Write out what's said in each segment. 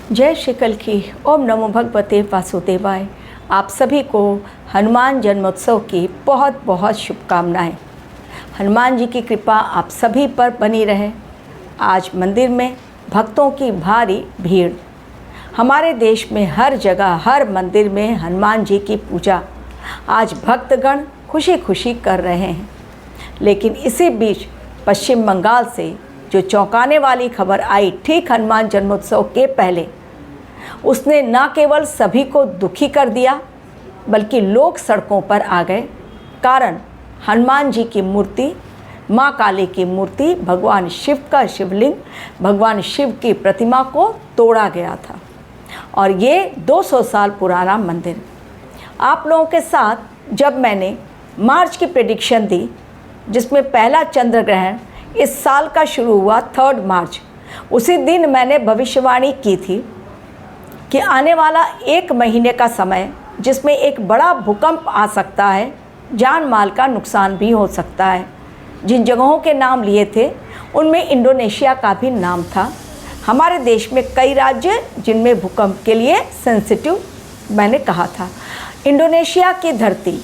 जय श्री कल की। ओम नमो भगवते वासुदेवाय। आप सभी को हनुमान जन्मोत्सव की बहुत बहुत शुभकामनाएं। हनुमान जी की कृपा आप सभी पर बनी रहे। आज मंदिर में भक्तों की भारी भीड़। हमारे देश में हर जगह हर मंदिर में हनुमान जी की पूजा आज भक्तगण खुशी खुशी कर रहे हैं। लेकिन इसी बीच पश्चिम बंगाल से जो चौंकाने वाली खबर आई ठीक हनुमान जन्मोत्सव के पहले, उसने न केवल सभी को दुखी कर दिया बल्कि लोग सड़कों पर आ गए। कारण हनुमान जी की मूर्ति, माँ काली की मूर्ति, भगवान शिव का शिवलिंग, भगवान शिव की प्रतिमा को तोड़ा गया था। और ये 200 साल पुराना मंदिर। आप लोगों के साथ जब मैंने मार्च की प्रेडिक्शन दी, जिसमें पहला चंद्र ग्रहण इस साल का शुरू हुआ 3 मार्च, उसी दिन मैंने भविष्यवाणी की थी कि आने वाला 1 महीने का समय जिसमें एक बड़ा भूकंप आ सकता है, जान माल का नुकसान भी हो सकता है। जिन जगहों के नाम लिए थे उनमें इंडोनेशिया का भी नाम था। हमारे देश में कई राज्य जिनमें भूकंप के लिए सेंसिटिव मैंने कहा था। इंडोनेशिया की धरती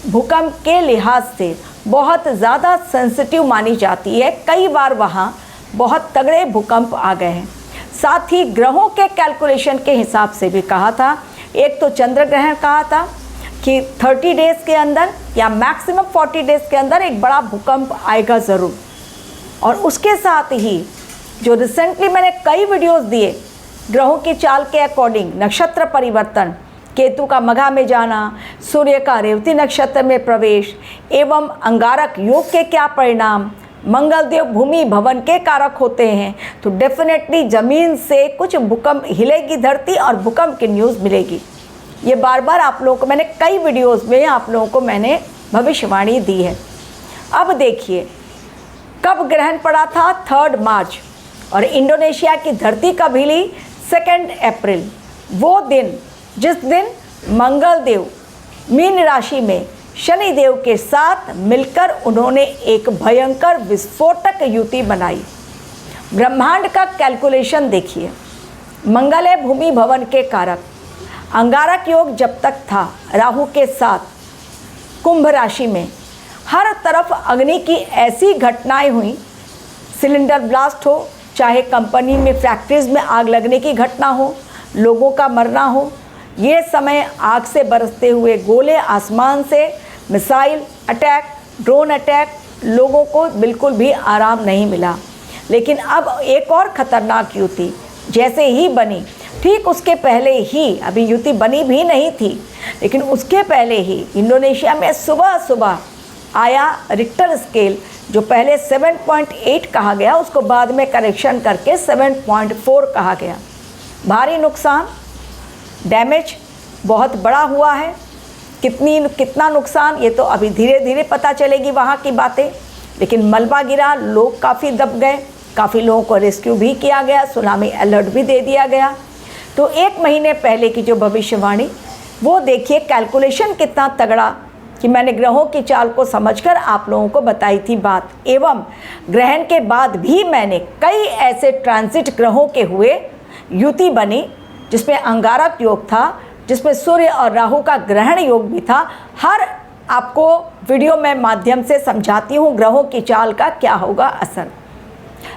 भूकंप के लिहाज से बहुत ज़्यादा सेंसिटिव मानी जाती है। कई बार वहाँ बहुत तगड़े भूकंप आ गए हैं। साथ ही ग्रहों के कैलकुलेशन के हिसाब से भी कहा था। एक तो चंद्र ग्रहण कहा था कि 30 डेज़ के अंदर या मैक्सिमम 40 डेज़ के अंदर एक बड़ा भूकंप आएगा ज़रूर। और उसके साथ ही जो रिसेंटली मैंने कई वीडियोस दिए ग्रहों की चाल के अकॉर्डिंग, नक्षत्र परिवर्तन, केतु का मघा में जाना, सूर्य का रेवती नक्षत्र में प्रवेश एवं अंगारक योग के क्या परिणाम, मंगल देव भूमि भवन के कारक होते हैं, तो डेफिनेटली ज़मीन से कुछ भूकंप हिलेगी धरती और भूकंप की न्यूज़ मिलेगी। ये बार बार आप लोगों को मैंने कई वीडियोस में आप लोगों को मैंने भविष्यवाणी दी है। अब देखिए कब ग्रहण पड़ा था, 3 मार्च, और इंडोनेशिया की धरती कब हिली, 2 अप्रैल। वो दिन जिस दिन मंगल देव मीन राशि में शनि देव के साथ मिलकर उन्होंने एक भयंकर विस्फोटक युति बनाई। ब्रह्मांड का कैलकुलेशन देखिए। मंगल है भूमि भवन के कारक। अंगारक योग जब तक था राहु के साथ कुंभ राशि में, हर तरफ अग्नि की ऐसी घटनाएं हुई, सिलेंडर ब्लास्ट हो, चाहे कंपनी में फैक्ट्रीज में आग लगने की घटना हो, लोगों का मरना हो। ये समय आग से बरसते हुए गोले, आसमान से मिसाइल अटैक, ड्रोन अटैक, लोगों को बिल्कुल भी आराम नहीं मिला। लेकिन अब एक और ख़तरनाक युति जैसे ही बनी, ठीक उसके पहले ही, अभी युति बनी भी नहीं थी लेकिन उसके पहले ही इंडोनेशिया में सुबह सुबह आया रिक्टर स्केल, जो पहले 7.8 कहा गया, उसको बाद में करेक्शन करके 7.4 कहा गया। भारी नुकसान, डैमेज बहुत बड़ा हुआ है। कितना नुकसान ये तो अभी धीरे धीरे पता चलेगी वहाँ की बातें। लेकिन मलबा गिरा, लोग काफ़ी दब गए, काफ़ी लोगों को रेस्क्यू भी किया गया, सुनामी अलर्ट भी दे दिया गया। तो 1 महीने पहले की जो भविष्यवाणी, वो देखिए कैलकुलेशन कितना तगड़ा कि मैंने ग्रहों की चाल को समझकर आप लोगों को बताई थी बात। एवं ग्रहण के बाद भी मैंने कई ऐसे ट्रांजिट ग्रहों के हुए, युति बनी जिसमें अंगारक योग था, जिसमें सूर्य और राहु का ग्रहण योग भी था। हर आपको वीडियो में माध्यम से समझाती हूँ ग्रहों की चाल का क्या होगा असर।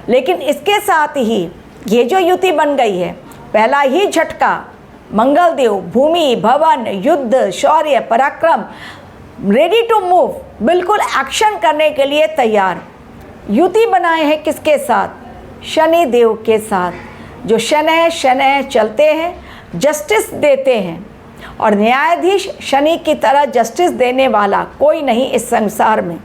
लेकिन इसके साथ ही ये जो युति बन गई है, पहला ही झटका, मंगल देव भूमि भवन, युद्ध, शौर्य, पराक्रम, रेडी टू मूव, बिल्कुल एक्शन करने के लिए तैयार। युति बनाए हैं किसके साथ, शनि देव के साथ, जो शनै चलते हैं, जस्टिस देते हैं। और न्यायाधीश शनि की तरह जस्टिस देने वाला कोई नहीं इस संसार में।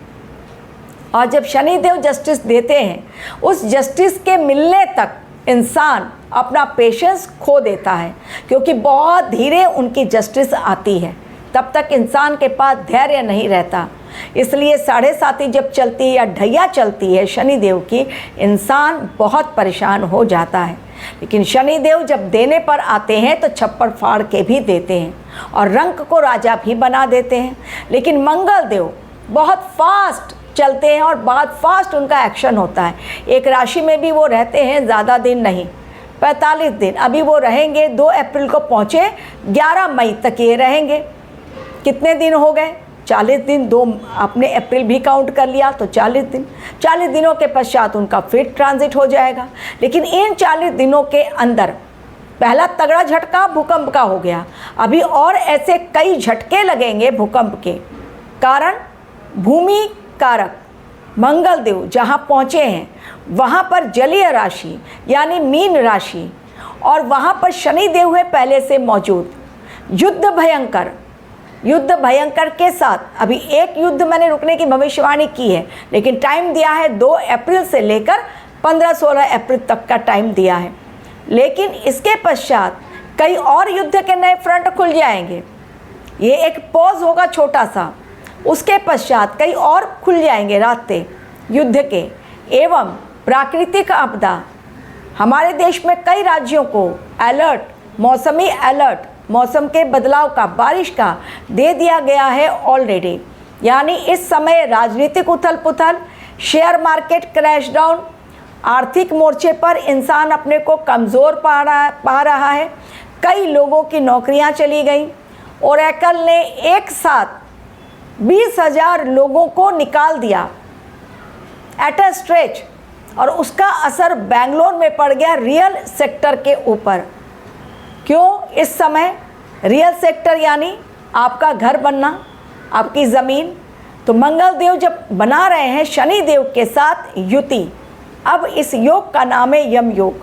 और जब शनि देव जस्टिस देते हैं, उस जस्टिस के मिलने तक इंसान अपना पेशेंस खो देता है, क्योंकि बहुत धीरे उनकी जस्टिस आती है। तब तक इंसान के पास धैर्य नहीं रहता। इसलिए 7.5 जब चलती है या ढैया चलती है शनिदेव की, इंसान बहुत परेशान हो जाता है। लेकिन शनिदेव जब देने पर आते हैं तो छप्पर फाड़ के भी देते हैं और रंक को राजा भी बना देते हैं। लेकिन मंगल देव बहुत फास्ट चलते हैं और बहुत फास्ट उनका एक्शन होता है। एक राशि में भी वो रहते हैं ज़्यादा दिन नहीं, 45 दिन अभी वो रहेंगे। 2 अप्रैल को पहुँचे, 11 मई तक ये रहेंगे। कितने दिन हो गए? 40 दिन। 2 आपने अप्रैल भी काउंट कर लिया तो 40 दिन। 40 दिनों के पश्चात उनका फिर ट्रांजिट हो जाएगा। लेकिन इन 40 दिनों के अंदर पहला तगड़ा झटका भूकंप का हो गया, अभी और ऐसे कई झटके लगेंगे भूकंप के कारण। भूमि कारक मंगल देव जहाँ पहुँचे हैं वहाँ पर जलीय राशि यानी मीन राशि, और वहाँ पर शनि देव है पहले से मौजूद। युद्ध भयंकर के साथ अभी एक युद्ध मैंने रुकने की भविष्यवाणी की है, लेकिन टाइम दिया है 2 अप्रैल से लेकर 15-16 अप्रैल तक का टाइम दिया है। लेकिन इसके पश्चात कई और युद्ध के नए फ्रंट खुल जाएंगे। ये एक पॉज होगा छोटा सा, उसके पश्चात कई और खुल जाएंगे रास्ते युद्ध के। एवं प्राकृतिक आपदा, हमारे देश में कई राज्यों को अलर्ट, मौसमी अलर्ट, मौसम के बदलाव का, बारिश का दे दिया गया है ऑलरेडी। यानी इस समय राजनीतिक उथल पुथल, शेयर मार्केट क्रैश डाउन, आर्थिक मोर्चे पर इंसान अपने को कमज़ोर पा रहा है। कई लोगों की नौकरियां चली गई। ओरेकल ने एक साथ 20,000 लोगों को निकाल दिया एट अ स्ट्रेच, और उसका असर बेंगलोर में पड़ गया रियल सेक्टर के ऊपर। क्यों? इस समय रियल सेक्टर यानी आपका घर बनना, आपकी ज़मीन। तो मंगल देव जब बना रहे हैं शनि देव के साथ युति, अब इस योग का नाम है यम योग।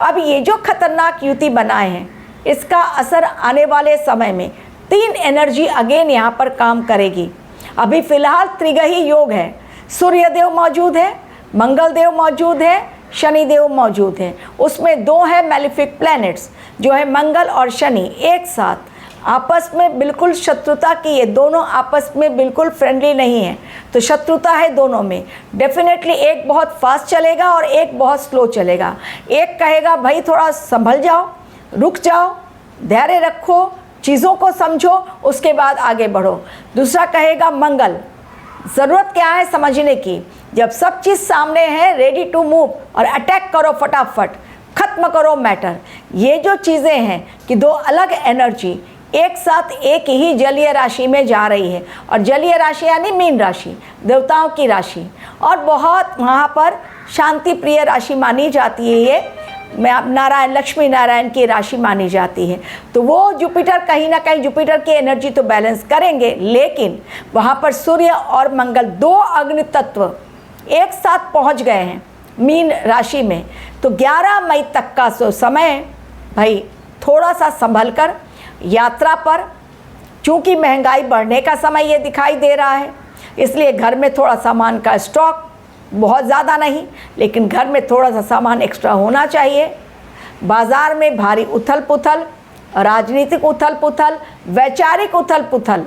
अब ये जो खतरनाक युति बनाए हैं, इसका असर आने वाले समय में 3 एनर्जी अगेन यहाँ पर काम करेगी। अभी फ़िलहाल त्रिग्रही योग है, सूर्य देव मौजूद है, मंगल देव मौजूद है, शनि देव मौजूद है। उसमें 2 है मैलिफिक प्लैनेट्स जो है मंगल और शनि, एक साथ आपस में बिल्कुल शत्रुता की। ये दोनों आपस में बिल्कुल फ्रेंडली नहीं है, तो शत्रुता है दोनों में। डेफिनेटली एक बहुत फास्ट चलेगा और एक बहुत स्लो चलेगा। एक कहेगा भाई थोड़ा संभल जाओ, रुक जाओ, धैर्य रखो, चीज़ों को समझो, उसके बाद आगे बढ़ो। दूसरा कहेगा मंगल, ज़रूरत क्या है समझने की, जब सब चीज़ सामने है, रेडी टू मूव और अटैक करो, फटाफट खत्म करो मैटर। ये जो चीज़ें हैं कि 2 अलग एनर्जी एक साथ एक ही जलीय राशि में जा रही है, और जलीय राशि यानी मीन राशि, देवताओं की राशि, और बहुत वहाँ पर शांति प्रिय राशि मानी जाती है। ये नारायण, लक्ष्मी नारायण की राशि मानी जाती है। तो वो जुपिटर कहीं ना कहीं जुपिटर की एनर्जी तो बैलेंस करेंगे, लेकिन वहाँ पर सूर्य और मंगल 2 अग्नि तत्व एक साथ पहुँच गए हैं मीन राशि में। तो 11 मई तक का समय भाई थोड़ा सा संभल कर यात्रा पर, चूँकि महंगाई बढ़ने का समय ये दिखाई दे रहा है, इसलिए घर में थोड़ा सामान का स्टॉक, बहुत ज़्यादा नहीं लेकिन घर में थोड़ा सा सामान एक्स्ट्रा होना चाहिए। बाज़ार में भारी उथल पुथल, राजनीतिक उथल पुथल, वैचारिक उथल पुथल,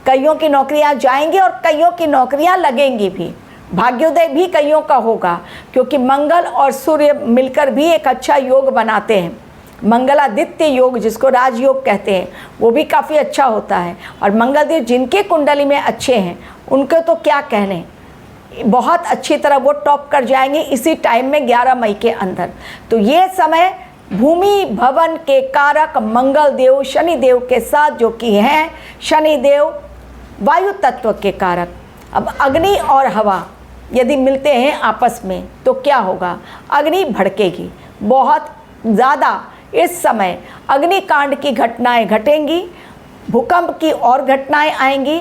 कईयों की नौकरियां जाएंगी और कईयों की नौकरियां लगेंगी भी। भाग्योदय भी कईयों का होगा, क्योंकि मंगल और सूर्य मिलकर भी एक अच्छा योग बनाते हैं। मंगलादित्य योग जिसको राजयोग कहते हैं, वो भी काफ़ी अच्छा होता है। और मंगलदेव जिनके कुंडली में अच्छे हैं उनके तो क्या कहने, बहुत अच्छी तरह वो टॉप कर जाएंगे इसी टाइम में 11 मई के अंदर। तो ये समय भूमि भवन के कारक मंगल देव शनि देव के साथ, जो कि हैं शनि देव वायु तत्व के कारक। अब अग्नि और हवा यदि मिलते हैं आपस में तो क्या होगा? अग्नि भड़केगी बहुत ज़्यादा। इस समय अग्निकांड की घटनाएं घटेंगी, भूकंप की और घटनाएं आएंगी,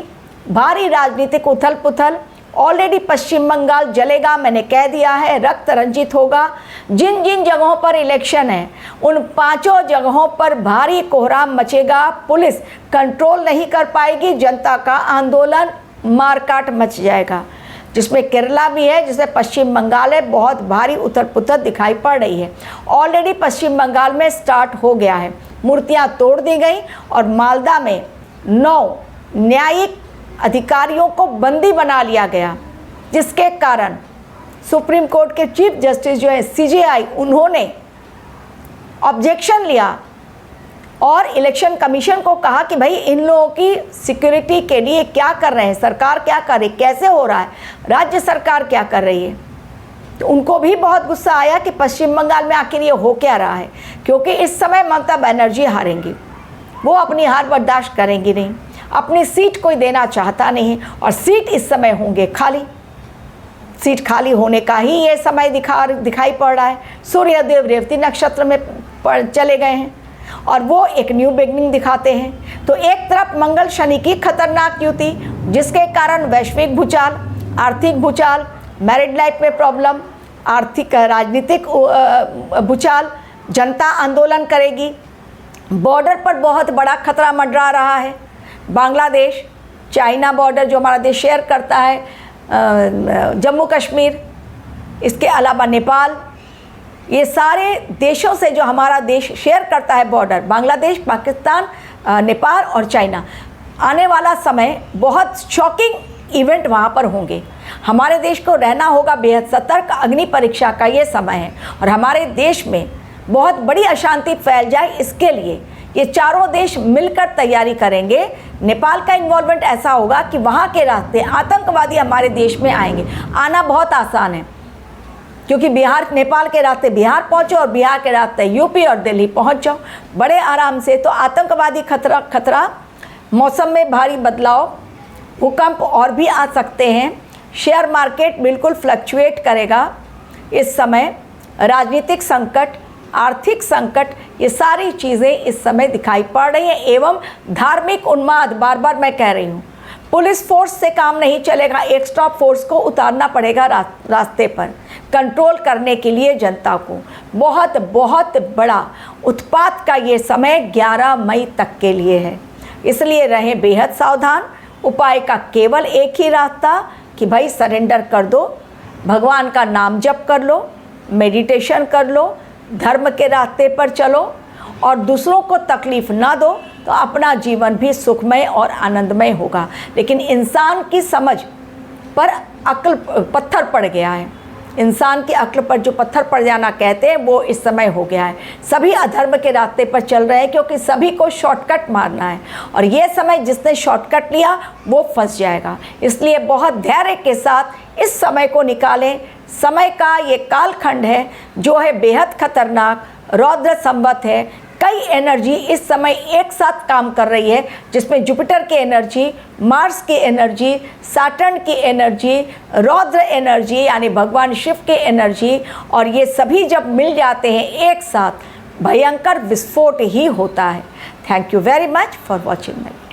भारी राजनीतिक उथल पुथल। ऑलरेडी पश्चिम बंगाल जलेगा, मैंने कह दिया है, रक्त रंजित होगा। जिन जिन जगहों पर इलेक्शन है उन 5 जगहों पर भारी कोहराम मचेगा। पुलिस कंट्रोल नहीं कर पाएगी, जनता का आंदोलन, मारकाट मच जाएगा। जिसमें केरला भी है, जिसमें पश्चिम बंगाल है, बहुत भारी उथल पुथल दिखाई पड़ रही है। ऑलरेडी पश्चिम बंगाल में स्टार्ट हो गया है, मूर्तियां तोड़ दी गई और मालदा में 9 न्यायिक अधिकारियों को बंदी बना लिया गया, जिसके कारण सुप्रीम कोर्ट के चीफ जस्टिस जो है CJI, उन्होंने ऑब्जेक्शन लिया और इलेक्शन कमीशन को कहा कि भाई इन लोगों की सिक्योरिटी के लिए क्या कर रहे हैं, सरकार क्या कर रही है, कैसे हो रहा है, राज्य सरकार क्या कर रही है। तो उनको भी बहुत गुस्सा आया कि पश्चिम बंगाल में आखिर ये हो क्या रहा है, क्योंकि इस समय ममता बनर्जी हारेंगी, वो अपनी हार बर्दाश्त करेंगी नहीं, अपनी सीट कोई देना चाहता नहीं और सीट इस समय होंगे खाली। सीट खाली होने का ही ये समय दिखाई पड़ रहा है। सूर्यदेव रेवती नक्षत्र में चले गए हैं और वो एक न्यू बिगनिंग दिखाते हैं। तो एक तरफ मंगल शनि की खतरनाक युति, जिसके कारण वैश्विक भूचाल, आर्थिक भूचाल, मैरिड लाइफ में प्रॉब्लम, आर्थिक राजनीतिक भूचाल, जनता आंदोलन करेगी। बॉर्डर पर बहुत बड़ा खतरा मंडरा रहा है। बांग्लादेश, चाइना बॉर्डर जो हमारा देश शेयर करता है, जम्मू कश्मीर, इसके अलावा नेपाल, ये सारे देशों से जो हमारा देश शेयर करता है बॉर्डर, बांग्लादेश, पाकिस्तान, नेपाल और चाइना, आने वाला समय बहुत शॉकिंग इवेंट वहाँ पर होंगे। हमारे देश को रहना होगा बेहद सतर्क। अग्नि परीक्षा का ये समय है और हमारे देश में बहुत बड़ी अशांति फैल जाए, इसके लिए ये चारों देश मिलकर तैयारी करेंगे। नेपाल का इन्वॉल्वमेंट ऐसा होगा कि वहाँ के रास्ते आतंकवादी हमारे देश में आएंगे। आना बहुत आसान है, क्योंकि नेपाल के रास्ते बिहार पहुँचो और बिहार के रास्ते यूपी और दिल्ली पहुँच जाओ बड़े आराम से। तो आतंकवादी खतरा, मौसम में भारी बदलाव, भूकंप और भी आ सकते हैं। शेयर मार्केट बिल्कुल फ्लक्चुएट करेगा इस समय। राजनीतिक संकट, आर्थिक संकट, ये सारी चीज़ें इस समय दिखाई पड़ रही हैं। एवं धार्मिक उन्माद, बार बार मैं कह रही हूँ, पुलिस फोर्स से काम नहीं चलेगा, एक्स्ट्रा फोर्स को उतारना पड़ेगा रास्ते पर कंट्रोल करने के लिए जनता को। बहुत बहुत बड़ा उत्पात का ये समय 11 मई तक के लिए है, इसलिए रहें बेहद सावधान। उपाय का केवल एक ही रास्ता कि भाई सरेंडर कर दो, भगवान का नाम जप कर लो, मेडिटेशन कर लो, धर्म के रास्ते पर चलो और दूसरों को तकलीफ़ ना दो, तो अपना जीवन भी सुखमय और आनंदमय होगा। लेकिन इंसान की समझ पर अक्ल पत्थर पड़ गया है। इंसान की अक्ल पर जो पत्थर पड़ जाना कहते हैं, वो इस समय हो गया है। सभी अधर्म के रास्ते पर चल रहे हैं, क्योंकि सभी को शॉर्टकट मारना है और ये समय जिसने शॉर्टकट लिया वो फंस जाएगा। इसलिए बहुत धैर्य के साथ इस समय को निकालें। समय का ये कालखंड है जो है बेहद खतरनाक, रौद्र संवत है। कई एनर्जी इस समय एक साथ काम कर रही है, जिसमें जुपिटर की एनर्जी, मार्स की एनर्जी, सैटर्न की एनर्जी, रौद्र एनर्जी यानी भगवान शिव की एनर्जी, और ये सभी जब मिल जाते हैं एक साथ, भयंकर विस्फोट ही होता है। Thank you very much for watching my